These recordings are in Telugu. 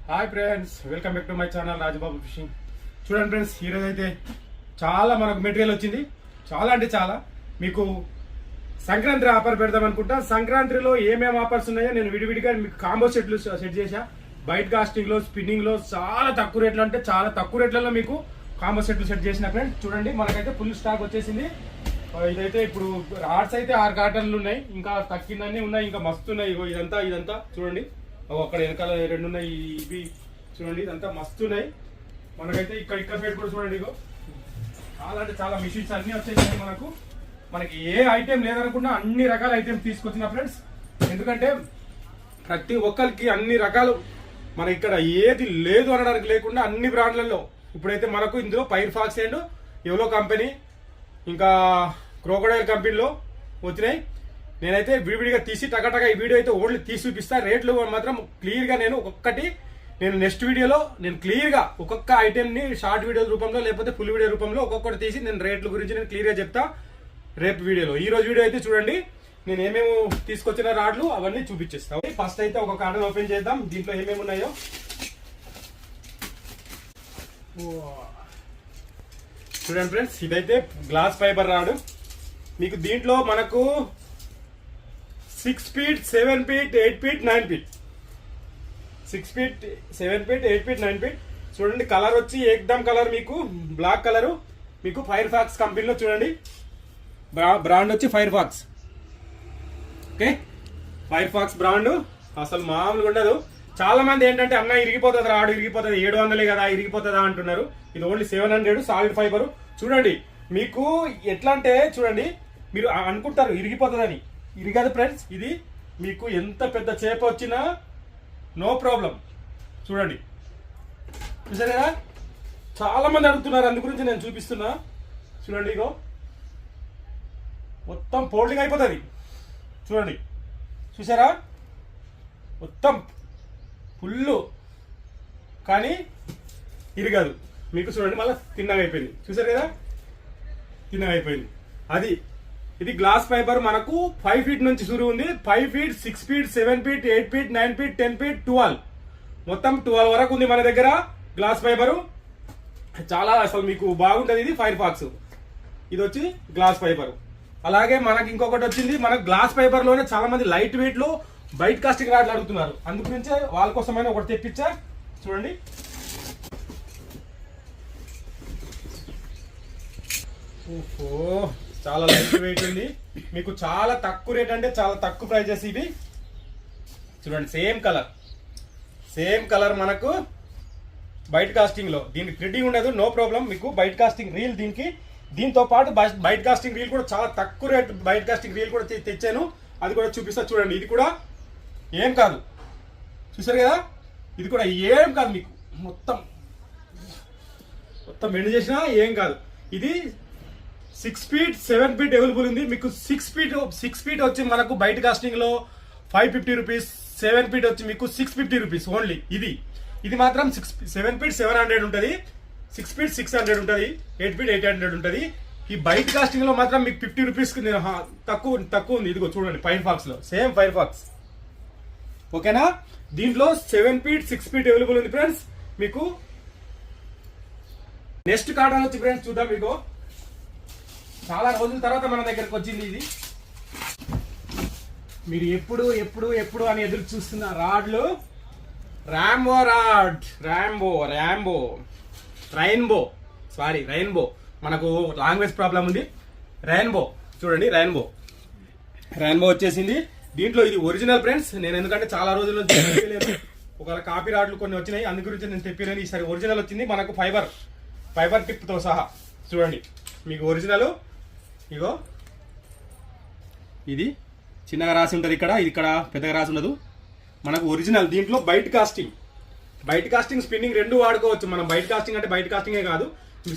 Hi friends, welcome back to my channel Rajababu fishing. చూడండి ఫ్రెండ్స్, ఈరోజు అయితే చాలా మనకు మెటీరియల్ వచ్చింది. చాలా అంటే చాలా. మీకు సంక్రాంతి ఆఫర్ పెడదాం అనుకుంటా. సంక్రాంతిలో ఏమేమి ఆఫర్స్ ఉన్నాయో నేను విడివిడిగా మీకు కాంబో సెట్లు సెట్ చేశా. బైట్ కాస్టింగ్ లో, స్పిన్నింగ్ లో చాలా తక్కువ రేట్లు, అంటే చాలా తక్కువ రేట్లలో మీకు కాంబో సెట్లు సెట్ చేసిన ఫ్రెండ్స్. చూడండి, మనకైతే ఫుల్ స్టాక్ వచ్చేసింది. ఇదైతే ఇప్పుడు రాడ్స్ అయితే 6 కార్టన్లు ఉన్నాయి, ఇంకా తక్కిందన్నీ ఉన్నాయి, ఇంకా మస్తు ఉన్నాయి. ఇదంతా చూడండి, అక్కడ వెనకాల 2 ఉన్నాయి. ఇవి చూడండి, ఇదంతా మస్తు ఉన్నాయి. మనకైతే ఇక్కడ సైడ్ కూడా చూడండి, ఇగో చాలా అంటే చాలా మిషన్స్ అన్ని వచ్చేసాయి. మనకి ఏ ఐటెం లేదనుకున్నా అన్ని రకాల ఐటెం తీసుకొచ్చిన ఫ్రెండ్స్. ఎందుకంటే ప్రతి ఒక్కరికి అన్ని రకాలు, మన ఇక్కడ ఏది లేదు అనడానికి లేకుండా అన్ని బ్రాండ్లలో ఇప్పుడైతే మనకు ఇందులో ఫైర్ ఫాక్స్ అండ్ ఎవలో కంపెనీ, ఇంకా క్రోకోడైల్ కంపెనీలో వచ్చినాయి. నేనైతే విడివిడిగా తీసి టకటక ఈ వీడియో అయితే ఓన్లీ తీసి చూపిస్తా. రేట్లు మాత్రం క్లియర్గా నేను నెక్స్ట్ వీడియోలో నేను క్లియర్గా ఒక్కొక్క ఐటెంని షార్ట్ వీడియో రూపంలో లేకపోతే ఫుల్ వీడియో రూపంలో ఒక్కొక్కటి తీసి నేను రేట్ల గురించి నేను క్లియర్గా చెప్తా రేపు వీడియోలో. ఈ రోజు వీడియో అయితే చూడండి, నేను ఏమేమి తీసుకొచ్చిన రాడ్లు అవన్నీ చూపించేస్తాను. ఫస్ట్ అయితే ఒక కార్టన్ ఓపెన్ చేద్దాం, దీంట్లో ఏమేమి ఉన్నాయో. చూడండి ఫ్రెండ్స్, ఇదైతే గ్లాస్ ఫైబర్ రాడ్. మీకు దీంట్లో మనకు 6 feet, 7 feet, 8 feet, 9 feet, 6 feet, 7 feet, 8 feet, 9 feet. చూడండి, కలర్ వచ్చి ఏకదమ్ కలర్, మీకు బ్లాక్ కలర్. మీకు ఫైర్ ఫాక్స్ కంపెనీలో చూడండి, బ్రాండ్ వచ్చి Firefox. Okay, Firefox brand అసలు మామూలుగా ఉండదు. చాలా మంది ఏంటంటే అన్న ఇరిగిపోతుంది, రాడు ఇరిగిపోతుంది, 700 కదా ఇరిగిపోతుందా అంటున్నారు. ఇది ఓన్లీ 700 సాలిడ్ ఫైబర్. చూడండి, మీకు ఎట్లా అంటే చూడండి, మీరు అనుకుంటారు ఇరిగిపోతుందని, ఇరిగదు ఫ్రెండ్స్. ఇది మీకు ఎంత పెద్ద చేప వచ్చినా నో ప్రాబ్లం. చూడండి, చూసారు కదా, చాలా మంది అడుగుతున్నారు, అందు గురించి నేను చూపిస్తున్నా. చూడండి, ఇగో మొత్తం ఫోల్డింగ్ అయిపోతుంది. చూడండి, చూసారా, మొత్తం ఫుల్, కానీ ఇరగదు మీకు. చూడండి, మళ్ళీ తిన్నగా అయిపోయింది. చూసారు కదా, తిన్నగా అయిపోయింది. ఇది గ్లాస్ ఫైబర్. మనకు 5 ఫీట్ నుంచి షురు ఉంది. 5 feet, 6 feet, 7 feet, 8 feet, 9 feet, 10 feet, 12, మొత్తం 12 వరకు ఉంది మన దగ్గర గ్లాస్ ఫైబరు. చాలా అసలు మీకు బాగుంటుంది. ఇది ఫైర్ ఫాక్స్, ఇది వచ్చి గ్లాస్ ఫైబర్. అలాగే మనకి ఇంకొకటి వచ్చింది, మనకు గ్లాస్ ఫైబర్ లోనే చాలా మంది లైట్ వెయిట్ లో బైట్ కాస్టింగ్ రాడ్లు అడుగుతున్నారు. అందుగురించే వాళ్ళ కోసమైనా ఒకటి తెప్పించా. చూడండి, ఓహో, చాలా లైట్ వెయిట్ ఉంది. మీకు చాలా తక్కువ రేట్, అంటే చాలా తక్కువ ప్రైజెస్ ఇవి. చూడండి, సేమ్ కలర్ మనకు బైట్ కాస్టింగ్ లో. దీనికి థ్రెడ్డింగ్ ఉండదు, నో ప్రాబ్లం. మీకు బైట్ కాస్టింగ్ రీల్ దీంతో పాటు బైట్ కాస్టింగ్ రీల్ కూడా చాలా తక్కువ రేట్ బైట్ కాస్టింగ్ రీల్ కూడా తెచ్చాను, అది కూడా చూపిస్తా. చూడండి, ఇది కూడా ఏం కాదు, చూసారు కదా, ఇది కూడా ఏం కాదు. మీకు మొత్తం బెండ్ చేసినా ఏం కాదు. ఇది 6 ఫీట్, 7 ఫీట్ అవైలబుల్ ఉంది. మీకు 6 ఫీట్ వచ్చి మనకు బైట్ కాస్టింగ్ లో 550 రూపీస్, 7 ఫీట్ వచ్చి మీకు 650 రూపీస్ ఓన్లీ. ఇది మాత్రం 7 ఫీట్ 700 ఉంటుంది, 6 ఫీట్ 600 ఉంటుంది, 8 ఫీట్ 800 ఉంటుంది. ఈ బైట్ కాస్టింగ్ లో మాత్రం మీకు 50 రూపీస్ తక్కువ ఉంది. ఇదిగో చూడండి, ఫైర్ ఫాక్స్ లో సేమ్ ఫైర్ ఫాక్స్. ఓకేనా, దీంట్లో 7 ఫీట్, 6 ఫీట్ అవైలబుల్ ఉంది ఫ్రెండ్స్. మీకు నెక్స్ట్ కార్టన్ వచ్చి ఫ్రెండ్స్ చూద్దాం. మీకు చాలా రోజుల తర్వాత మన దగ్గరకు వచ్చింది ఇది. మీరు ఎప్పుడు అని ఎదురు చూస్తున్న రాడ్లు, రెయిన్బో. మనకు లాంగ్వేజ్ ప్రాబ్లం ఉంది. రెయిన్బో చూడండి, రెయిన్బో వచ్చేసింది. దీంట్లో ఇది ఒరిజినల్ ఫ్రెండ్స్. నేను ఎందుకంటే చాలా రోజుల నుంచి తెప్పలేదు, ఒకవేళ కాపీ రాడ్లు కొన్ని వచ్చినాయి, అందు గురించి నేను తెప్పలేను. ఈసారి ఒరిజినల్ వచ్చింది మనకు, ఫైబర్ టిప్ తో సహా. చూడండి, మీకు ఒరిజినల్. ఇగో ఇది చిన్నగా రాసి ఉంటుంది ఇక్కడ, ఇది ఇక్కడ పెద్దగా రాసి ఉండదు. మనకు ఒరిజినల్. దీంట్లో బైట్ కాస్టింగ్ స్పిన్నింగ్ రెండు వాడుకోవచ్చు మనం. బైట్ కాస్టింగ్ అంటే బైట్ కాస్టింగే కాదు,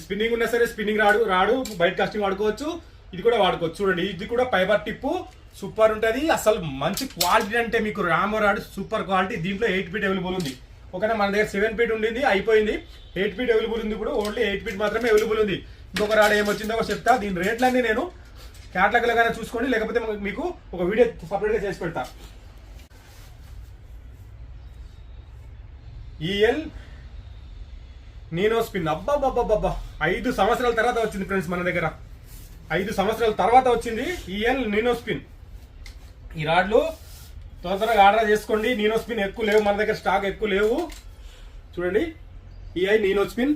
స్పిన్నింగ్ ఉన్నా సరే స్పిన్నింగ్ రాడు బైట్ కాస్టింగ్ వాడుకోవచ్చు, ఇది కూడా వాడుకోవచ్చు. చూడండి, ఇది కూడా ఫైబర్ టిప్, సూపర్ ఉంటుంది. అసలు మంచి క్వాలిటీ, అంటే మీకు రామో రాడు సూపర్ క్వాలిటీ. దీంట్లో 8 ఫీట్ అవైలబుల్ ఉంది. ఓకేనా, మన దగ్గర 7 ఫీట్ ఉండింది, అయిపోయింది. 8 ఫీట్ అవైలబుల్ ఉంది. ఇప్పుడు ఓన్లీ 8 ఫీట్ మాత్రమే అవైలబుల్ ఉంది. ఇంకొక రాడ్ ఏమొచ్చిందో చెప్తా. దీని రేట్లన్నీ నేను క్యాటలాగ్లోగానే చూసుకోండి, లేకపోతే మీకు ఒక వీడియో సపరేట్గా చేసి పెడతా. EL నీనో spin. అబ్బాబ్బాబ్బా 5 సంవత్సరాల తర్వాత వచ్చింది ఫ్రెండ్స్ మన దగ్గర. 5 సంవత్సరాల తర్వాత వచ్చింది ఈఎల్ నీనో స్పిన్. ఈ రాడ్లు త్వరగా ఆర్డర్ చేసుకోండి. నీనో స్పిన్ ఎక్కువ లేవు మన దగ్గర, స్టాక్ ఎక్కువ లేవు. చూడండి ఈఐ నీనో స్పిన్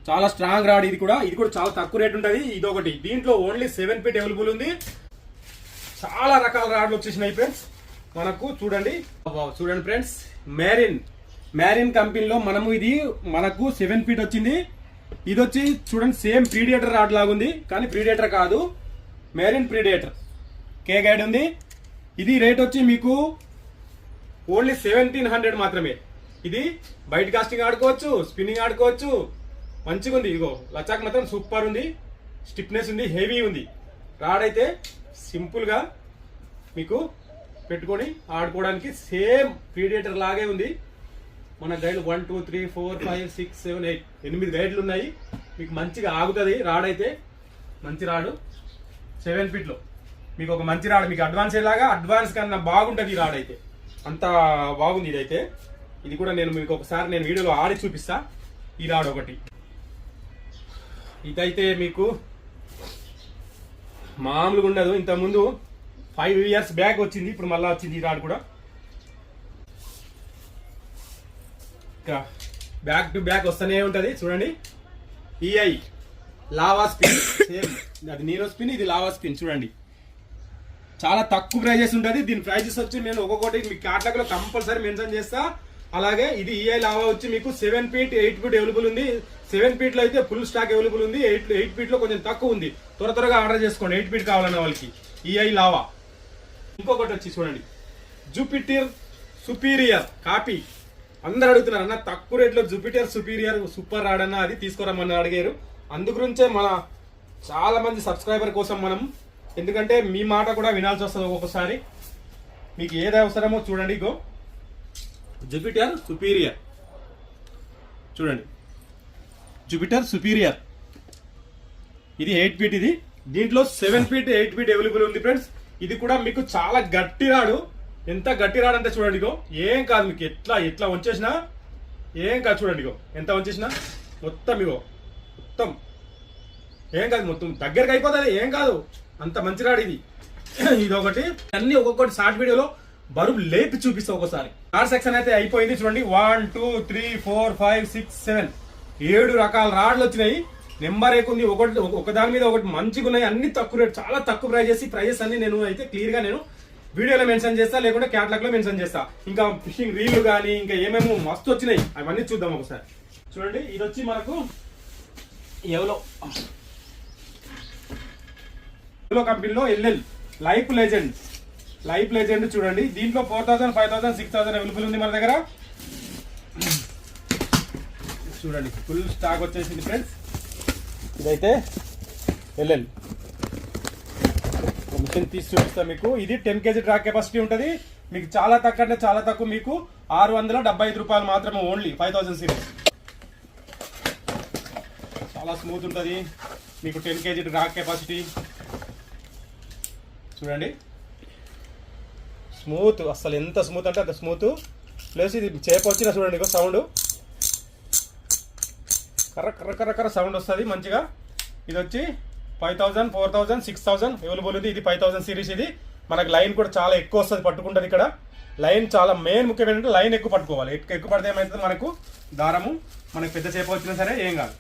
చాలా స్ట్రాంగ్ రాడ్. ఇది కూడా చాలా తక్కువ రేట్ ఉంటుంది. ఇదొకటి. దీంట్లో ఓన్లీ 7 ఫీట్ అవైలబుల్ ఉంది. చాలా రకాల రాడ్లు వచ్చేసినాయి ఫ్రెండ్స్ మనకు. చూడండి చూడండి ఫ్రెండ్స్, మ్యారిన్ కంపెనీలో మనకు 7 ఫీట్ వచ్చింది. ఇది వచ్చి చూడండి సేమ్ ప్రీడియేటర్ రాడ్ లాగుంది, కానీ ప్రీడియేటర్ కాదు, మ్యారిన్ ప్రీడియేటర్. కే గైడ్ ఉంది. ఇది రేట్ వచ్చి మీకు ఓన్లీ 1700 మాత్రమే. ఇది బయట కాస్టింగ్ ఆడుకోవచ్చు, స్పిన్నింగ్ ఆడుకోవచ్చు, మంచిగా ఉంది. ఇదిగో లచాక్ మాత్రం సూపర్ ఉంది, స్టిఫ్నెస్ ఉంది, హెవీ ఉంది. రాడ్ అయితే సింపుల్ గా మీకు పెట్టుకొని ఆడుకోవడానికి సేమ్ ప్రీడియేటర్ లాగే ఉంది. మన గైడ్లు 1 2 3 4 5 6 7 8 8 గైడ్లు ఉన్నాయి. మీకు మంచిగా ఆగుతుంది రాడ్ అయితే. మంచి రాడు 7 ఫీట్ లో మీకు ఒక మంచి రాడ్. మీకు అడ్వాన్స్ అయ్యేలాగా అడ్వాన్స్ కన్నా బాగుంటుంది ఈ రాడ్ అయితే, అంత బాగుంది ఇదైతే. ఇది కూడా మీకు ఒకసారి వీడియోలో ఆడి చూపిస్తా. ఈ రాడ్ ఒకటి. ఇదైతే మీకు మామూలుగా ఉండదు. ఇంతకుముందు 5 years బ్యాక్ వచ్చింది, ఇప్పుడు మళ్ళీ వచ్చింది ఈ రాడ్ కూడా. బ్యాక్ టు బ్యాక్ వస్తూనే ఉంటది. చూడండి ఈఐ లావా స్పిన్, సేమ్ అది నీరో స్పిన్, ఇది లావా స్పిన్. చూడండి చాలా తక్కువ ప్రైజెస్ ఉంటుంది. దీని ప్రైజెస్ వచ్చి నేను ఒక్కొక్కటి మీకు క్యాటలాగ్ లో కంపల్సరీ మెన్షన్ చేస్తా. అలాగే ఇది ఈఐ లావా వచ్చి మీకు 7 ఫీట్ 8 ఫీట్ అవైలబుల్ ఉంది. 7 ఫీట్ లో అయితే ఫుల్ స్టాక్ అవైలబుల్ ఉంది. 8 ఫీట్ లో కొంచెం తక్కువ ఉంది. త్వరగా ఆర్డర్ చేసుకోండి 8 ఫీట్ కావాలన్న వాళ్ళకి. EI lava. ఇంకొకటి వచ్చి చూడండి జూపిటర్ సుపీరియర్ కాపీ. అందరు అడుగుతున్నారు అన్న తక్కువ రేట్లో జూపిటర్ సుపీరియర్ సూపర్ రాడ్ అన్న, అది తీసుకురమ్మని అడిగారు. అందుగురించే మన చాలా మంది సబ్స్క్రైబర్ కోసం మనం, ఎందుకంటే మీ మాట కూడా వినాల్సి వస్తుంది ఒక్కొక్కసారి. మీకు ఏది అవసరమో చూడండి. ఇగో జూపిటర్ సుపీరియర్ చూడండి, జూపిటర్ సుపీరియర్. ఇది 8 ఫీట్. ఇది దీంట్లో 7 ఫీట్ 8 ఫీట్ అవైలబుల్ ఉంది ఫ్రెండ్స్. ఇది కూడా మీకు చాలా గట్టి రాడు. ఎంత గట్టి రాడు అంటే చూడండి, ఇగో ఏం కాదు మీకు ఎట్లా వంచేసినా ఏం కాదు. చూడండి ఇగో ఎంత వంచేసినా మొత్తం ఇగో మొత్తం ఏం కాదు, మొత్తం దగ్గరకు అయిపోతుంది, ఏం కాదు. అంత మంచి రాడు ఇది. ఇది ఒకటి. అన్ని ఒక్కొక్కటి షార్ట్ వీడియోలో బరువు లేపి చూపిస్తా ఒకసారి. రాడ్ సెక్షన్ అయితే అయిపోయింది. చూడండి 1 2 3 4 5 6 7 7 రకాల రాడ్లు వచ్చినాయి. నెంబర్ ఏకుంది, ఒక దాని మీద ఒకటి మంచిగా ఉన్నాయి. అన్ని తక్కువ రేట్, చాలా తక్కువ ప్రైజెస్ అన్ని నేను అయితే క్లియర్ గా వీడియోలో మెన్షన్ చేస్తా, లేకుంటే క్యాటలాగ్ లో మెన్షన్ చేస్తా. ఇంకా ఫిషింగ్ రీల్ కానీ ఇంకా ఏమేమో మస్తు వచ్చినాయి, అవన్నీ చూద్దాం ఒకసారి. చూడండి ఇది వచ్చి మనకు ఎవలో కంపెనీలో ఎల్ఎల్ లైఫ్ లెజెండ్ చూడండి. దీంట్లో 4000 5000 6000 అవైలబుల్ ఉంది మన దగ్గర. చూడండి ఫుల్ స్టాక్ వచ్చేసింది ఫ్రెండ్స్. ఇదైతే ఎల్ఎల్ మిషన్ తీసి చూపిస్తా మీకు. ఇది 10 kg డ్రాగ్ కెపాసిటీ ఉంటుంది. మీకు చాలా తక్కువ అంటే చాలా తక్కువ, మీకు 675 రూపాయలు మాత్రమే, ఓన్లీ 5000 సిరీస్. చాలా స్మూత్ ఉంటుంది మీకు, 10 kg డ్రాగ్ కెపాసిటీ. చూడండి స్మూత్, అసలు ఎంత స్మూత్ అంటే అంత స్మూత్. ప్లస్ ఇది చేప వచ్చిన చూడండి సౌండ్ కర్ర సౌండ్ వస్తుంది మంచిగా. ఇది వచ్చి 5000 4000 6000 అవైలబుల్ ఉంది. ఇది 5000 సిరీస్. ఇది మనకు లైన్ కూడా చాలా ఎక్కువ వస్తుంది, పట్టుకుంటుంది. ఇక్కడ లైన్ చాలా మెయిన్ ముఖ్యం ఏంటంటే లైన్ ఎక్కువ పట్టుకోవాలి. ఎక్కువ పడితే ఏమవుతుంది మనకు దారము, మనకు పెద్ద చేప వచ్చినా సరే ఏం కాదు.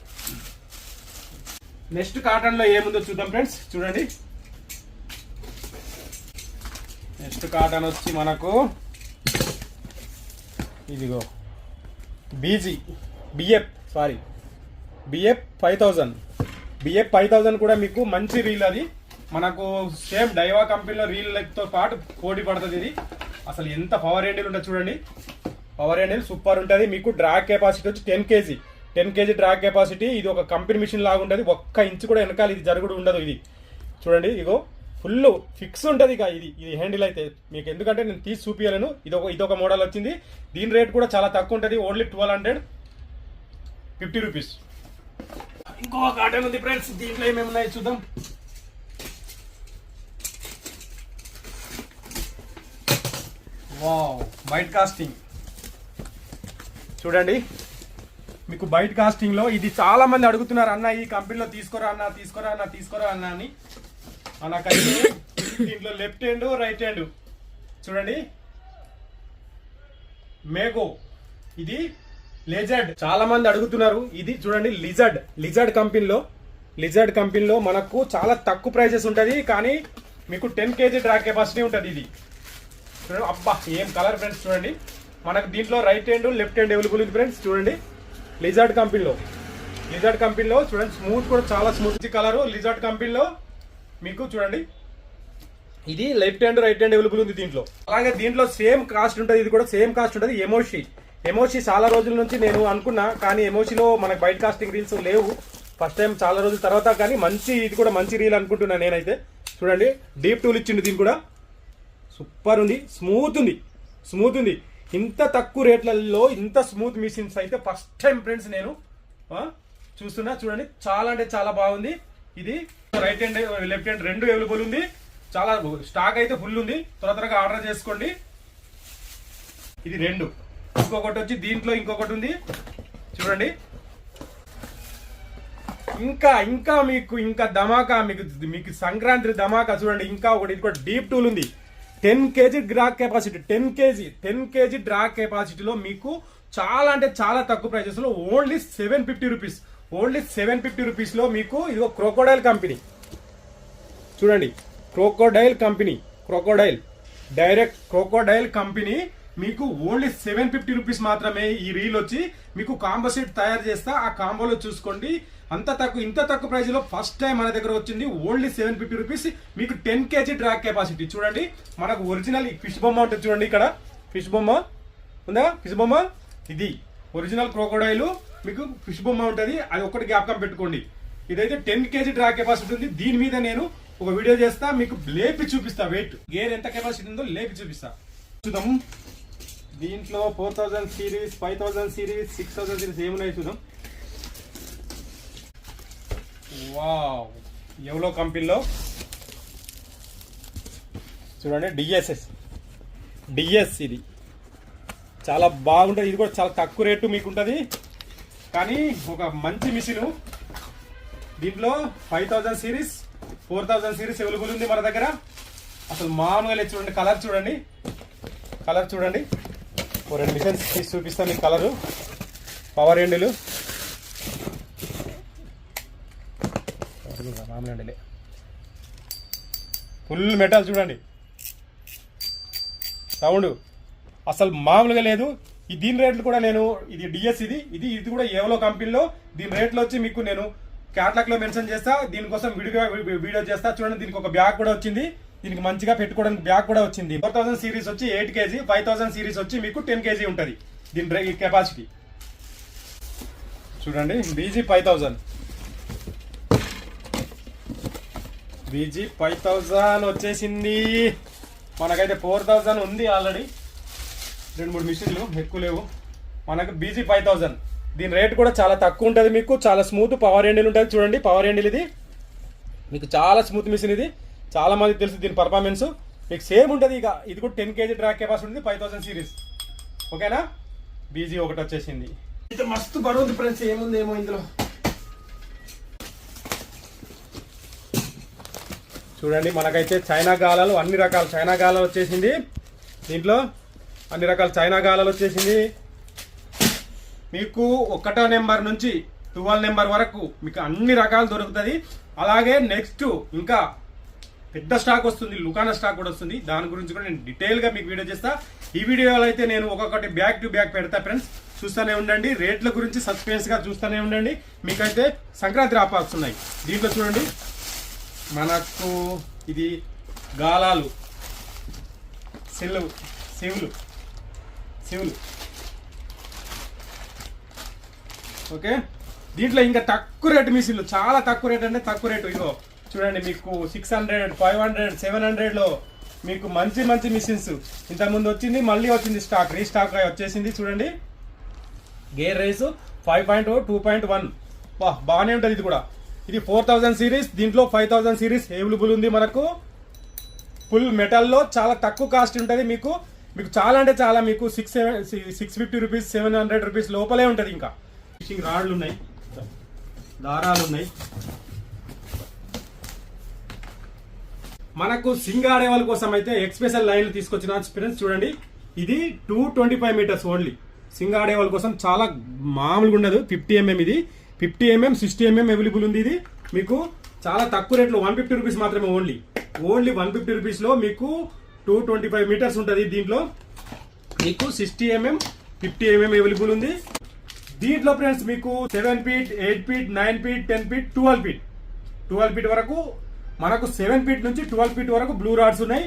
నెక్స్ట్ కాటన్ లో ఏముందో చూద్దాం ఫ్రెండ్స్. చూడండి నెక్స్ట్ కాటన్ వచ్చి మనకు ఇదిగో బిఎఫ్ 5000 కూడా మీకు మంచి రీల్. అది మనకు సేమ్ డైవా కంపెనీలో రీల్తో పాటు పోటీ పడుతుంది. ఇది అసలు ఎంత పవర్ హ్యాండిల్ ఉంటుంది చూడండి. పవర్ హ్యాండిల్ సూపర్ ఉంటుంది. మీకు డ్రాగ్ కెపాసిటీ వచ్చి 10 kg డ్రాగ్ కెపాసిటీ. ఇది ఒక కంపెనీ మిషన్ లాగా ఉంటుంది. 1 ఇంచు కూడా వెనకాల ఇది జరుగుడు ఉండదు. ఇది చూడండి ఇగో ఫుల్ ఫిక్స్ ఉంటుంది. ఇక ఇది హ్యాండిల్ అయితే మీకు, ఎందుకంటే నేను తీసి చూపించలేను. ఇదొక మోడల్ వచ్చింది. దీని రేట్ కూడా చాలా తక్కువ ఉంటుంది, ఓన్లీ 1250 రూపీస్. ఇంకో కాటన్ ఉంది ఫ్రెండ్స్. దీంట్లో ఏమేమి ఉన్నాయి చూద్దాం. వావ్ వైట్ కాస్టింగ్ చూడండి మీకు బయట కాస్టింగ్ లో ఇది చాలా మంది అడుగుతున్నారు, అన్న ఈ కంపెనీలో తీసుకోరా అన్న అని. నాకైతే దీంట్లో లెఫ్ట్ హ్యాండ్ రైట్ హ్యాండ్ చూడండి మేగో, ఇది లిజర్డ్ చాలా మంది అడుగుతున్నారు. ఇది చూడండి లిజర్డ్ కంపెనీలో మనకు చాలా తక్కువ ప్రైజెస్ ఉంటుంది, కానీ మీకు 10 kg డ్రా కెపాసిటీ ఉంటుంది. ఇది చూడండి, అబ్బా ఏం కలర్ ఫ్రెండ్స్. చూడండి మనకు దీంట్లో right hand left hand available ఉంది ఫ్రెండ్స్. చూడండి లిజర్డ్ కంపెనీలో చూడండి, స్మూత్ కూడా చాలా స్మూత్ కలర్. లిజర్డ్ కంపెనీలో మీకు చూడండి ఇది left hand right hand available ఉంది దీంట్లో. అలాగే దీంట్లో సేమ్ కాస్ట్ ఉంటుంది, ఇది కూడా సేమ్ కాస్ట్ ఉంటుంది. ఎమోషి చాలా రోజుల నుంచి నేను అనుకున్నా, కానీ ఎమోషిలో మనకు బయట కాస్టింగ్ రీల్స్ లేవు. ఫస్ట్ టైం చాలా రోజుల తర్వాత, కానీ ఇది కూడా మంచి రీల్ అనుకుంటున్నా నేనైతే. చూడండి డీప్ టూల్ ఇచ్చిండు, దీని కూడా సూపర్ ఉంది, స్మూత్ ఉంది. ఇంత తక్కువ రేట్లలో ఇంత స్మూత్ మిషన్స్ అయితే ఫస్ట్ టైం ఫ్రెండ్స్ నేను చూస్తున్నా. చూడండి చాలా అంటే చాలా బాగుంది. ఇది రైట్ హ్యాండ్ లెఫ్ట్ హ్యాండ్ రెండు అవైలబుల్ ఉంది. చాలా స్టాక్ అయితే ఫుల్ ఉంది, త్వరగా ఆర్డర్ చేసుకోండి. ఇది రెండు. ఇంకొకటి వచ్చి దీంట్లో ఇంకొకటి ఉంది చూడండి. ఇంకా మీకు ధమాకా, మీకు సంక్రాంతి ధమాకా. చూడండి ఇంకా ఒకటి, ఇది కూడా డీప్ టూల్ ఉంది. 10 kg draw capacity, 10 kg draw కెపాసిటీలో మీకు చాలా అంటే చాలా తక్కువ ప్రైజెస్ లో ఓన్లీ 750 రూపీస్. ఓన్లీ 750 రూపీస్ లో మీకు ఇదిగో క్రోకోడైల్ కంపెనీ. చూడండి క్రోకోడైల్ కంపెనీ మీకు ఓన్లీ 750 రూపీస్ మాత్రమే. ఈ రీల్ వచ్చి మీకు కాంబో సెట్ తయారు చేస్తా, ఆ కాంబోలో చూసుకోండి. ఇంత తక్కువ ప్రైస్ లో ఫస్ట్ టైం మన దగ్గర వచ్చింది. ఓన్లీ 750 రూపీస్ మీకు 10 kg డ్రా కెపాసిటీ. చూడండి మనకు ఒరిజినల్ ఫిష్ బొమ్మ ఉంటుంది. చూడండి ఇక్కడ ఫిష్ బొమ్మ ఉందా, ఫిష్ బొమ్మ. ఇది ఒరిజినల్ క్రోకోడైల్, మీకు ఫిష్ బొమ్మ ఉంటుంది. అది ఒకటి జ్ఞాపకం పెట్టుకోండి. ఇదైతే 10 kg డ్రా కెపాసిటీ ఉంది. దీని మీద నేను ఒక వీడియో చేస్తా, మీకు లేపి చూపిస్తా. వెయిట్ గేర్ ఎంత కెపాసిటీ ఉందో లేపి చూపిస్తా. చూద్దాం దీంట్లో 4000 సిరీస్, 5000 సిరీస్, 6000 సిరీస్ ఏమున్నాయి చూద్దాం. వావ్ ఎవలో కంపెనీలో చూడండి డిఎస్ ఇది చాలా బాగుంటుంది. ఇది కూడా చాలా తక్కువ రేటు మీకు ఉంటుంది, కానీ ఒక మంచి మిషన్. దీంట్లో 5000 సిరీస్, 4000 సిరీస్ అవైలబుల్ ఉంది మన దగ్గర. అసలు మామూలుగా లేదు. చూడండి కలర్ చూడండి. ఓ 2 మిషన్స్ తీసి చూపిస్తాను మీకు కలరు. పవర్ హ్యాండిల్, మామూలు హ్యాండిలే, ఫుల్ మెటల్. చూడండి సౌండ్ అసలు మామూలుగా లేదు. దీని రేట్లు కూడా నేను, ఇది డిఎస్, ఇది కూడా ఏవలో కంపెనీలో. దీని రేట్లు వచ్చి మీకు నేను క్యాట్లాగ్ లో మెన్షన్ చేస్తా, దీనికోసం వీడియో చేస్తా. చూడండి దీనికి ఒక బ్యాగ్ కూడా వచ్చింది, దీనికి మంచిగా పెట్టుకోవడానికి బ్యాగ్ కూడా వచ్చింది. 4000 సిరీస్ వచ్చి 8 kg, 5000 సిరీస్ వచ్చి మీకు 10 kg ఉంటుంది దీని కెపాసిటీ. చూడండి బీజీ 5000 వచ్చేసింది. మనకైతే 4000 ఉంది ఆల్రెడీ. 2-3 మిషన్లు ఎక్కువ లేవు. మనకు బీజీ 5000. దీని రేట్ కూడా చాలా తక్కువ ఉంటుంది. మీకు చాలా స్మూత్ పవర్ హ్యాండిల్ ఉంటుంది. చూడండి పవర్ హ్యాండిల్, ఇది మీకు చాలా స్మూత్ మిషన్. ఇది చాలా మందికి తెలుసు దీని పర్ఫార్మెన్స్. మీకు సేమ్ ఉంటుంది. ఇక ఇది కూడా 10 kg డ్రా కెపాసిటీ ఉంది, 5000 సిరీస్. ఓకేనా. బీజీ ఒకటి వచ్చేసింది. ఇది మస్తు బరువు ఫ్రెండ్స్. ఏమో ఇందులో చూడండి. మనకైతే చైనా గాలాలు, అన్ని రకాల చైనా గాలాలు వచ్చేసింది. దీంట్లో అన్ని రకాల చైనా గాలాలు వచ్చేసింది. మీకు 1వ నెంబర్ నుంచి 12 నెంబర్ వరకు మీకు అన్ని రకాలు దొరుకుతుంది. అలాగే నెక్స్ట్ ఇంకా పెద్ద స్టాక్ వస్తుంది, లుకానా స్టాక్ కూడా వస్తుంది. దాని గురించి కూడా నేను డీటెయిల్ గా మీకు వీడియో చేస్తా. ఈ వీడియోలో అయితే నేను ఒక్కొక్కటి బ్యాక్ టు బ్యాక్ పెడతా ఫ్రెండ్స్. చూస్తూనే ఉండండి. రేట్ల గురించి సస్పెన్స్ గా చూస్తూనే ఉండండి. మీకైతే సంక్రాంతి ఆఫర్స్ ఉన్నాయి. దీంట్లో చూడండి మనకు ఇది గాలాలు, శివులు. ఓకే. దీంట్లో ఇంకా తక్కువ రేటు మిషన్లు, చాలా తక్కువ రేట్ అంటే తక్కువ రేటు. ఇగో చూడండి మీకు 600, 500, 700 లో మీకు మంచి మిషన్స్. ఇంతకుముందు వచ్చింది, మళ్ళీ వచ్చింది స్టాక్, రీస్టాక్ వచ్చేసింది. చూడండి గేర్ రేసు 5.0, 2.1 బాగానే ఉంటుంది. ఇది కూడా ఇది 4000 సిరీస్. దీంట్లో 5000 సిరీస్ అవైలబుల్ ఉంది మనకు. ఫుల్ మెటల్లో చాలా తక్కువ కాస్ట్ ఉంటుంది. మీకు చాలా అంటే చాలా మీకు 650 రూపీస్ 700 రూపీస్ లోపలే ఉంటుంది. ఇంకా ఫిషింగ్ రాడ్లు ఉన్నాయి, దారాలు ఉన్నాయి. మనకు సింగ్ ఆడే వాళ్ళ కోసం అయితే ఎక్స్పెషల్ లైన్లు తీసుకొచ్చిన ఫ్రెండ్స్ చూడండి. ఇది 225 మీటర్స్ ఓన్లీ. సింగ్ ఆడే వాళ్ళ కోసం చాలా మామూలుగా ఉండదు. 50 mm ఇది 50 mm 60 mm అవైలబుల్ ఉంది. ఇది మీకు చాలా తక్కువ రేట్లో 150 రూపీస్ మాత్రమే. ఓన్లీ 150 రూపీస్ లో మీకు 225 మీటర్స్ ఉంటుంది. దీంట్లో మీకు 60 mm 50 mm అవైలబుల్ ఉంది. దీంట్లో ఫ్రెండ్స్ మీకు 7 feet 8 feet 9 feet 10 feet 12 feet వరకు మనకు 7 ఫీట్ నుంచి 12 ఫీట్ వరకు బ్లూ రాడ్స్ ఉన్నాయి.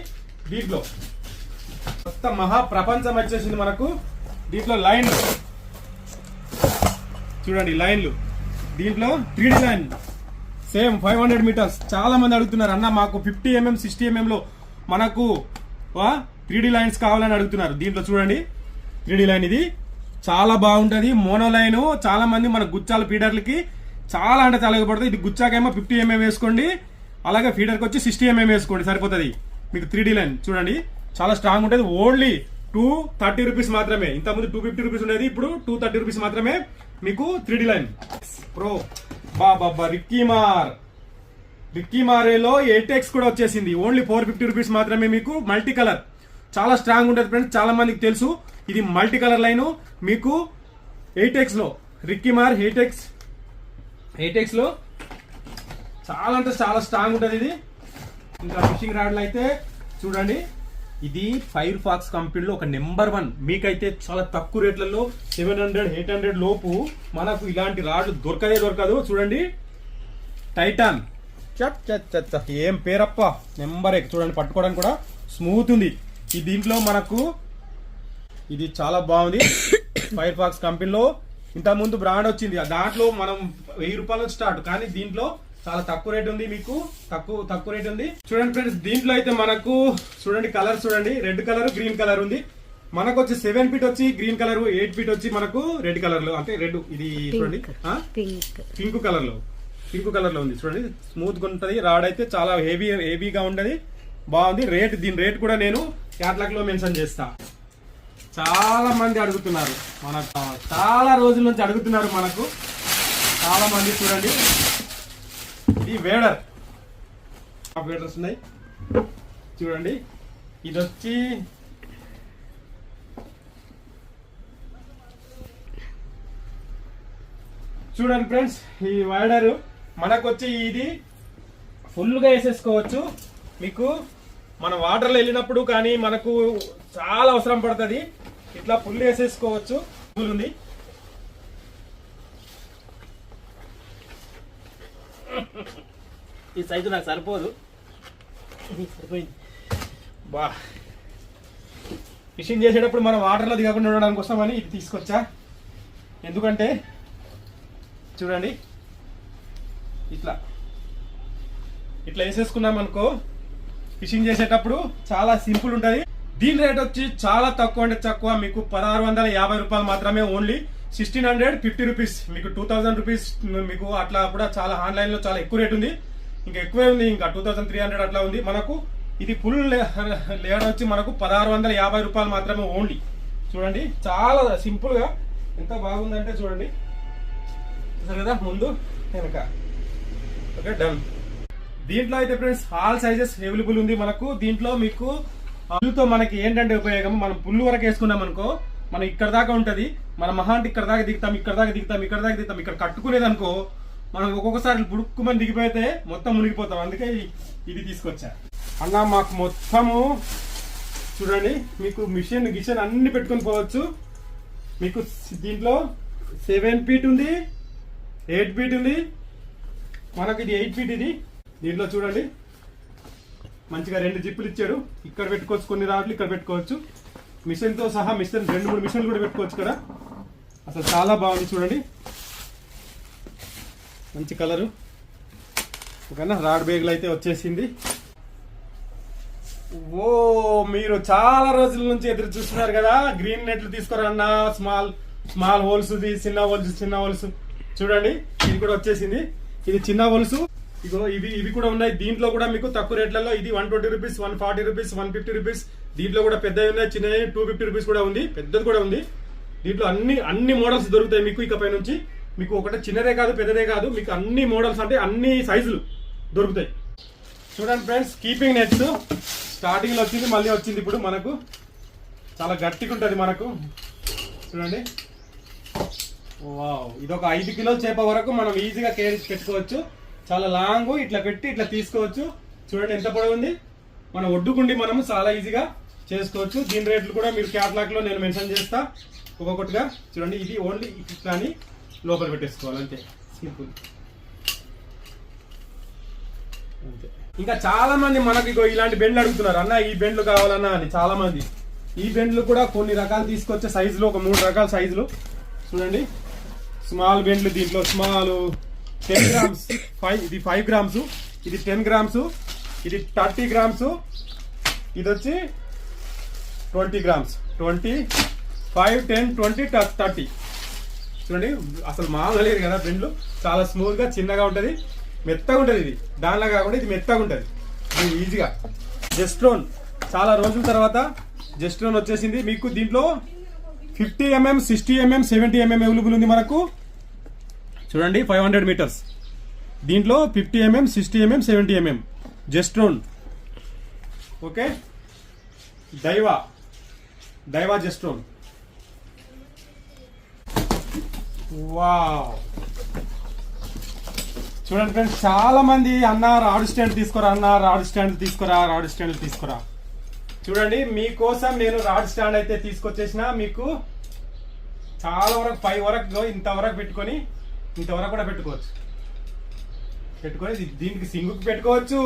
దీంట్లో కొత్త మహా ప్రపంచం వచ్చేసింది మనకు. దీంట్లో లైన్లు చూడండి, లైన్లు దీంట్లో 3D లైన్ సేమ్ 500 మీటర్స్. చాలా మంది అడుగుతున్నారు, అన్న మాకు 50 mm 60 mm లో మనకు 3D లైన్స్ కావాలని అడుగుతున్నారు. దీంట్లో చూడండి 3D లైన్ ఇది చాలా బాగుంటది. మోనో లైన్ చాలా మంది మన గుచ్చాల ఫీడర్లకి చాలా అంటే చాలా ఉపయోగపడుతుంది. ఇది గుచ్చాకేమో 50 mm వేసుకోండి, అలాగే ఫీడర్కి వచ్చి 60 mm వేసుకోండి, సరిపోతుంది. మీకు 3D లైన్ చూడండి చాలా స్ట్రాంగ్ ఉంటుంది. ఓన్లీ 230 రూపీస్ మాత్రమే. ఇంతకుముందు 250 రూపీస్ ఉండేది, ఇప్పుడు 230 రూపీస్ మాత్రమే మీకు 3D లైన్ ప్రో. బాబా రిక్కీ మారేలో 8X కూడా వచ్చేసింది. ఓన్లీ 450 రూపీస్ మాత్రమే. మీకు మల్టీ కలర్ చాలా స్ట్రాంగ్ ఉంటుంది ఫ్రెండ్స్, చాలా మందికి తెలుసు. ఇది మల్టీ కలర్ లైన్ మీకు 8X లో రిక్కీ మార్ 8X లో చాలా అంటే చాలా స్ట్రాంగ్ ఉంటుంది ఇది. ఇంకా ఫిషింగ్ రాడ్లు అయితే చూడండి, ఇది ఫైర్ ఫాక్స్ కంపెనీలో ఒక నెంబర్ 1. మీకైతే చాలా తక్కువ రేట్లలో 700-800 లోపు మనకు ఇలాంటి రాడ్లు దొరకదు. చూడండి టైటాన్ ఏం పేరప్ప, నెంబర్ 1. చూడండి పట్టుకోవడానికి కూడా స్మూత్ ఉంది. ఈ దీంట్లో మనకు ఇది చాలా బాగుంది. ఫైర్ ఫాక్స్ కంపెనీలో ఇంత ముందు బ్రాండ్ వచ్చింది, దాంట్లో మనం 1000 రూపాయలు స్టార్ట్, కానీ దీంట్లో చాలా తక్కువ రేట్ ఉంది. మీకు తక్కువ రేట్ ఉంది. చూడండి ఫ్రెండ్స్, దీంట్లో అయితే మనకు చూడండి కలర్ చూడండి, రెడ్ కలర్ గ్రీన్ కలర్ ఉంది. మనకు వచ్చి 7 ఫీట్ వచ్చి గ్రీన్ కలర్, 8 ఫీట్ వచ్చి మనకు రెడ్ కలర్ లో, అంటే రెడ్ ఇది చూడండి పింక్ కలర్ లో ఉంది. చూడండి స్మూత్ గా ఉంటది. రాడ్ అయితే చాలా హెవీగా ఉంటది, బాగుంది. దీని రేట్ కూడా నేను క్యాటలాగ్ లో మెన్షన్ చేస్తా. చాలా మంది అడుగుతున్నారు, మనకు చాలా రోజుల నుంచి అడుగుతున్నారు మనకు చాలా మంది. చూడండి ఇది వేడర్స్ ఉన్నాయి చూడండి. ఇది వచ్చి చూడండి ఫ్రెండ్స్, ఈ వైడర్ మనకు వచ్చి ఇది ఫుల్ గా వేసేసుకోవచ్చు. మీకు మన వాటర్లో వెళ్ళినప్పుడు కానీ మనకు చాలా అవసరం పడుతుంది, ఇట్లా ఫుల్ వేసేసుకోవచ్చు. ఉంది ఈ సైజు నాకు సరిపోదు, సరిపోయింది. బా ఫిషింగ్ చేసేటప్పుడు మనం వాటర్లో దిగకుండా ఉండడం కోసం అని ఇది తీసుకొచ్చా. ఎందుకంటే చూడండి ఇట్లా వేసేసుకున్నాం అనుకో, ఫిషింగ్ చేసేటప్పుడు చాలా సింపుల్ ఉంటుంది. దీని రేట్ వచ్చి చాలా తక్కువ అంటే తక్కువ, మీకు 1650 రూపాయలు మాత్రమే. Only 1650 rupees. మీకు 2000 రూపీస్ మీకు అట్లా కూడా చాలా ఆన్లైన్ లో చాలా ఎక్కువ రేట్ ఉంది, ఇంకా ఎక్కువే ఉంది, ఇంకా 2300 అట్లా ఉంది. మనకు ఇది ఫుల్ లేయర్ వచ్చి మనకు 1650 రూపాయలు మాత్రమే ఓన్లీ. చూడండి చాలా సింపుల్ గా ఎంత బాగుందంటే చూడండి కదా, ముందు వెనక. Okay done. దీంట్లో అయితే ఫ్రెండ్స్ ఆల్ సైజెస్ అవైలబుల్ ఉంది మనకు. దీంట్లో మీకు పుల్లుతో మనకి ఏంటంటే ఉపయోగం, మనం పుల్లు వరకు వేసుకున్నాం అనుకో, మనం ఇక్కడ దాకా ఉంటది, మన మహా అంటే ఇక్కడ దాకా దిగుతాం, ఇక్కడ కట్టుకునేది అనుకో, మనం ఒక్కొక్కసారి బుడుక్కుమని దిగిపోతే మొత్తం మునిగిపోతాం. అందుకే ఇది తీసుకొచ్చా అన్న. మాకు మొత్తము చూడండి, మీకు మిషన్ గిషన్ అన్ని పెట్టుకొని పోవచ్చు. మీకు దీంట్లో 7 ఫీట్ ఉంది, 8 ఫీట్ ఉంది, మనకు ఇది 8 ఫీట్. ఇది దీంట్లో చూడండి మంచిగా 2 జిప్పులు ఇచ్చాడు. ఇక్కడ పెట్టుకోవచ్చు, కొన్ని రాట్లు ఇక్కడ పెట్టుకోవచ్చు. మిషన్ తో సహా 2-3 మిషన్లు కూడా పెట్టుకోవచ్చు ఇక్కడ. అసలు చాలా బాగుంది చూడండి, మంచి కలరు. ఓకేనా, రాడ్ బేగులు అయితే వచ్చేసింది. ఓ మీరు చాలా రోజుల నుంచి ఎదురు చూస్తున్నారు కదా, గ్రీన్ నెట్లు తీసుకురన్నా, స్మాల్ హోల్స్, చిన్న హోల్స్ చూడండి. ఇది కూడా వచ్చేసింది. ఇది చిన్న హోల్స్, ఇగో ఇవి కూడా ఉన్నాయి. దీంట్లో కూడా మీకు తక్కువ రేట్లలో ఇది 120 రూపీస్, 140 రూపీస్, 150 రూపీస్. దీంట్లో కూడా పెద్దవి ఉన్నాయి, చిన్నవి 250 రూపీస్ కూడా ఉంది, పెద్దది కూడా ఉంది. దీంట్లో అన్ని మోడల్స్ దొరుకుతాయి మీకు. ఇకపై నుంచి మీకు ఒకటి చిన్నదే కాదు పెద్దదే కాదు, మీకు అన్ని మోడల్స్ అంటే అన్ని సైజులు దొరుకుతాయి. చూడండి ఫ్రెండ్స్, కీపింగ్ నెట్స్ స్టార్టింగ్ లో వచ్చింది, మళ్ళీ వచ్చింది ఇప్పుడు మనకు. చాలా గట్టిగా ఉంటుంది మనకు. చూడండి, వావ్, ఇది ఒక 5 కిలోల చేప వరకు మనం ఈజీగా కేర్ పెట్టుకోవచ్చు. చాలా లాంగ్, ఇట్లా పెట్టి ఇట్లా తీసుకోవచ్చు. చూడండి ఎంత పొడవు ఉంది. మన ఒడ్డుకుండి మనము చాలా ఈజీగా చేసుకోవచ్చు. దీని రేట్లు కూడా మీరు క్యాటలాగ్ లో నేను మెన్షన్ చేస్తా ఒక్కొక్కటిగా. చూడండి, ఇది ఓన్లీ ఇట్లా అని లోపల పెట్టేసుకోవాలి, అంతే, సింపుల్. అంతే. ఇంకా చాలా మంది మనకి ఇలాంటి బెండ్లు అడుగుతున్నారు, అన్న ఈ బెండ్లు కావాలన్నా అని. చాలా మంది ఈ బెండ్లు కూడా కొన్ని రకాలు తీసుకొచ్చే సైజులు, ఒక 3 రకాల సైజులు. చూడండి, స్మాల్ బెండ్లు. దీంట్లో స్మాల్ 10 గ్రామ్స్, ఇది 5 గ్రామ్స్, ఇది 10 గ్రామ్స్, ఇది 30 గ్రామ్స్, ఇది వచ్చి 20 గ్రామ్స్, 20, 5, 10, 20, 30. చూడండి, అసలు మామూలు లేదు కదా బెండ్లు. చాలా స్మూత్ గా చిన్నగా ఉంటది, మెత్తగా ఉంటది. ఇది దానిలా కాకుండా ఇది మెత్తగా ఉంటది, ఇది ఈజీగా. జెస్ట్రోన్ చాలా రోజుల తర్వాత జెస్ట్రోన్ వచ్చేసింది మీకు. దీంట్లో 50 mm, 60 mm, 70 mm అవైలబుల్ ఉంది మనకు. చూడండి, 500 మీటర్స్. దీంట్లో 50 mm, 60 mm, 70 mm జెస్ట్రోన్. Okay, దైవా జెస్ట్రోన్. Wow, చూడండి ఫ్రెండ్స్, చాలా మంది అన్న రాడ్ స్టాండ్ తీసుకురా, అన్న రాడ్ స్టాండ్ తీసుకురా, రాడ్ స్టాండ్ తీసుకురా. చూడండి, మీకోసం నేను రాడ్ స్టాండ్ అయితే తీసుకొచ్చేసిన. మీకు చాలా వరకు 5 వరకు ఇంతవరకు పెట్టుకొని ఇంతవరకు కూడా పెట్టుకొని దీనికి సింగుకి పెట్టుకోవచ్చు.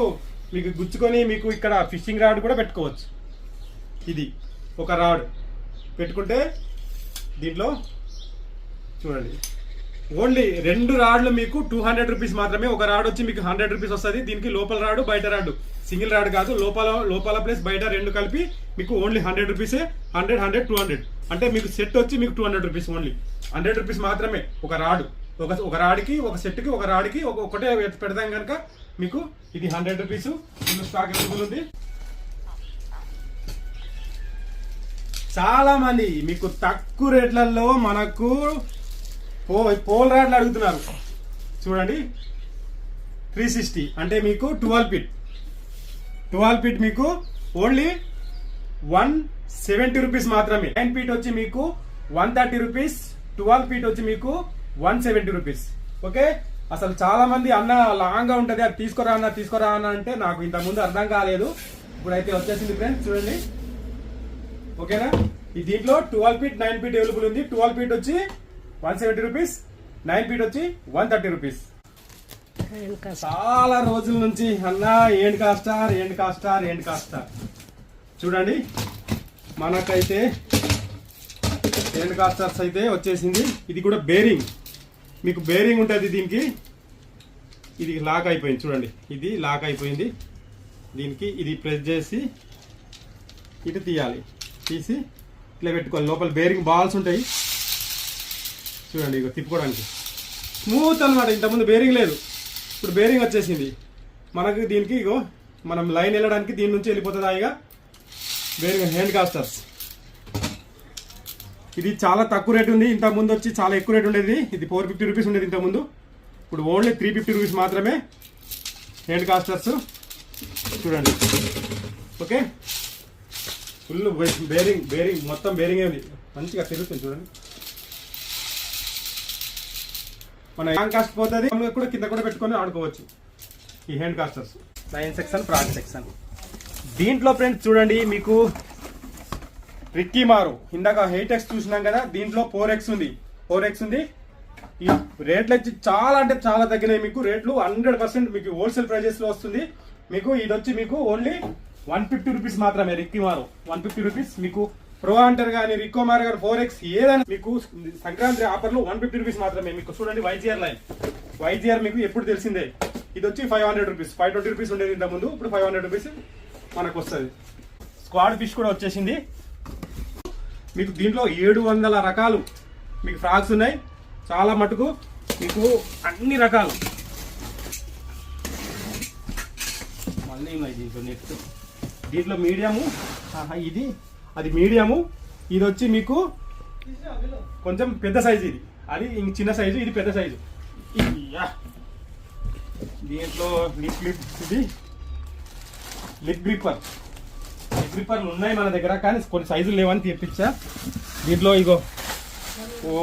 మీకు గుచ్చుకొని మీకు ఇక్కడ ఫిషింగ్ రాడ్ కూడా పెట్టుకోవచ్చు. ఇది ఒక రాడ్ పెట్టుకుంటే దీంట్లో చూడండి, ఓన్లీ 2 రాడ్లు మీకు 200 రూపీస్ మాత్రమే. ఒక రాడ్ వచ్చి మీకు 100 రూపీస్ వస్తుంది. దీనికి లోపల రాడు బయట రాడు, సింగిల్ రాడ్ కాదు, లోపల ప్లస్ బయట 2 కలిపి మీకు ఓన్లీ 100 రూపీసే. 100, 100, 200 అంటే మీకు సెట్ వచ్చి మీకు 200 రూపీస్. ఓన్లీ 100 రూపీస్ మాత్రమే ఒక రాడు. ఒక రాడికి, ఒక సెట్కి, ఒక రాడికి ఒకటే పెడతాం కనుక మీకు ఇది 100 రూపీస్. స్టాక్ అవైలబుల్ ఉంది. చాలా మంది మీకు తక్కువ రేట్లలో మనకు పోల్ రాడ్లు అడుగుతున్నారు. చూడండి, 360 అంటే మీకు 12 ఫీట్ మీకు ఓన్లీ 170 రూపీస్ మాత్రమే. 9 ఫీట్ వచ్చి మీకు 130 రూపీస్, 12 ఫీట్ వచ్చి మీకు 170 రూపీస్. ఓకే, అసలు చాలా మంది అన్న లాంగ్ గా ఉంటది, అది తీసుకురా అన్న అంటే నాకు ఇంత ముందు అర్థం కాలేదు. ఇప్పుడైతే వచ్చేసింది ఫ్రెండ్స్. చూడండి, ఓకేనా. ఈ దీంట్లో 12 ఫీట్, 9 ఫీట్ అవైలబుల్ ఉంది. 12 ఫీట్ వచ్చి 170 రూపీస్, 9 ఫీట్ వచ్చి 130 రూపీస్. చాలా రోజుల నుంచి అన్న ఏండ్ కాస్టార్. చూడండి, మనకైతే ఏండ్ కాస్టర్స్ అయితే వచ్చేసింది. ఇది కూడా బేరింగ్, మీకు బేరింగ్ ఉంటుంది దీనికి. ఇది లాక్ అయిపోయింది. చూడండి, ఇది లాక్ అయిపోయింది. దీనికి ఇది ప్రెస్ చేసి ఇటు తీయాలి, తీసి ఇట్లా పెట్టుకోవాలి. లోపల బేరింగ్ బాల్స్ ఉంటాయి చూడండి, ఇక తిప్పుకోవడానికి స్మూత్ అనమాట. ఇంతకుముందు బేరింగ్ లేదు, ఇప్పుడు బేరింగ్ వచ్చేసింది మనకు. దీనికి ఇగో మనం లైన్ వెళ్ళడానికి దీని నుంచి వెళ్ళిపోతుంది హాయిగా బేరింగ్. హ్యాండ్ కాస్టర్స్ ఇది చాలా తక్కువ రేట్ ఉంది. ఇంతకుముందు వచ్చి చాలా ఎక్కువ రేట్ ఉండేది. ఇది 450 రూపీస్ ఉండేది ఇంతకుముందు. ఇప్పుడు ఓన్లీ 350 రూపీస్ మాత్రమే హ్యాండ్ కాస్టర్స్. చూడండి, ఓకే, ఫుల్ బేరింగ్ మొత్తం బేరింగ్ ఉంది, మంచిగా తిరుగుతుంది. చూడండి, మన హ్యాండ్ కాస్ట్ పోతుంది కూడా, కింద కూడా పెట్టుకొని ఆడుకోవచ్చు. ఈ hand casters line section, frock section. దీంట్లో ఫ్రెండ్స్ చూడండి, మీకు రిక్కీ మారు ఇందాక 8X చూసినాం కదా, దీంట్లో 4X ఉంది. ఈ రేట్లు వచ్చి చాలా అంటే చాలా తగ్గినాయి మీకు. రేట్లు 100% మీకు హోల్సేల్ ప్రైజెస్ లో వస్తుంది. మీకు ఇది వచ్చి మీకు ఓన్లీ 150 రూపీస్ మాత్రమే. రిక్కీ మారు 150 రూపీస్. మీకు ప్రో అంటర్ కానీ, రిక్కో మార్ కానీ, 4X ఏదైనా మీకు సంక్రాంతి ఆఫర్లు 150 రూపీస్ మాత్రమే. మీకు చూడండి, YGR లైన్. YGR మీకు ఎప్పుడు తెలిసిందే. ఇది వచ్చి 500 రూపీస్, 520 రూపీస్ ఉండేది ఇంత ముందు. ఇప్పుడు 500 రూపీస్ మనకు వస్తుంది. స్క్వాడ్ ఫిష్ కూడా వచ్చేసింది మీకు. దీంట్లో 700 రకాలు మీకు ఫ్రాక్స్ ఉన్నాయి. చాలా మటుకు మీకు అన్ని రకాలు ఉన్నాయి దీంట్లో నెట్. దీంట్లో మీడియము, ఇది అది మీడియము, ఇది వచ్చి మీకు కొంచెం పెద్ద సైజు, ఇది అది ఇంక చిన్న సైజు, ఇది పెద్ద సైజు. దీంట్లో ఇది లిప్ గ్రిప్పర్లు ఉన్నాయి మన దగ్గర, కానీ కొన్ని సైజులు లేవని తెప్పించా. దీంట్లో ఇగో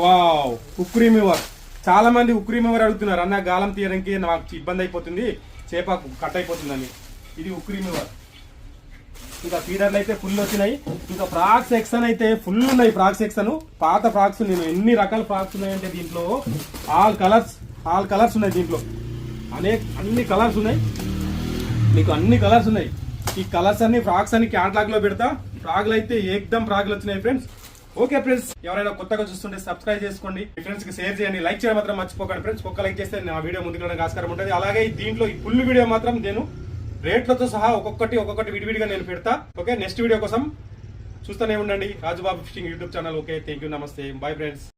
వావ్ ఉక్కు రిమూవర్. చాలా మంది ఉక్కు రిమూవర్ అడుగుతున్నారు, అన్న గాలం తీయడానికి నాకు ఇబ్బంది అయిపోతుంది, చేప కట్ అయిపోతుందని. ఇది ఉక్కు రిమూవర్. ఇంకా ఫీడర్లు అయితే ఫుల్ వచ్చినాయి. ఇంకా ఫ్రాక్ సెక్షన్ అయితే ఫుల్ ఉన్నాయి. ఫ్రాక్ సెక్షన్ పాత ఫ్రాక్స్, నేను ఎన్ని రకాల ఫ్రాక్స్ ఉన్నాయంటే దీంట్లో ఆల్ కలర్స్ ఉన్నాయి. దీంట్లో అన్ని కలర్స్ ఉన్నాయి, మీకు అన్ని కలర్స్ ఉన్నాయి. ఈ కలర్స్ అన్ని ఫ్రాక్స్ అన్ని క్యాటలాగ్ లో పెడతా. ఫ్రాక్లు అయితే ఏకదం ఫ్రాక్లు వచ్చినాయి ఫ్రెండ్స్. ఓకే ఫ్రెండ్స్, ఎవరైనా కొత్తగా చూస్తుంటే సబ్స్క్రైబ్ చేసుకోండి, మీ ఫ్రెండ్స్ కి షేర్ చేయండి, లైక్ చేయడం మాత్రం మర్చిపోకండి ఫ్రెండ్స్. ఒక్క లైక్ చేస్తే నా వీడియో ముందుకు వెళ్ళడానికి ఆస్కారం ఉంటుంది. అలాగే దీంట్లో ఈ ఫుల్ వీడియో మాత్రం నేను రేట్లతో సహా ఒక్కొక్కటి విడివిడిగా నేను పెడతా. ఓకే, నెక్స్ట్ వీడియో కోసం చూస్తూనే ఉండండి Rajubabu fishing YouTube channel. Okay, thank you, నమస్తే, బాయ్ ఫ్రెండ్స్.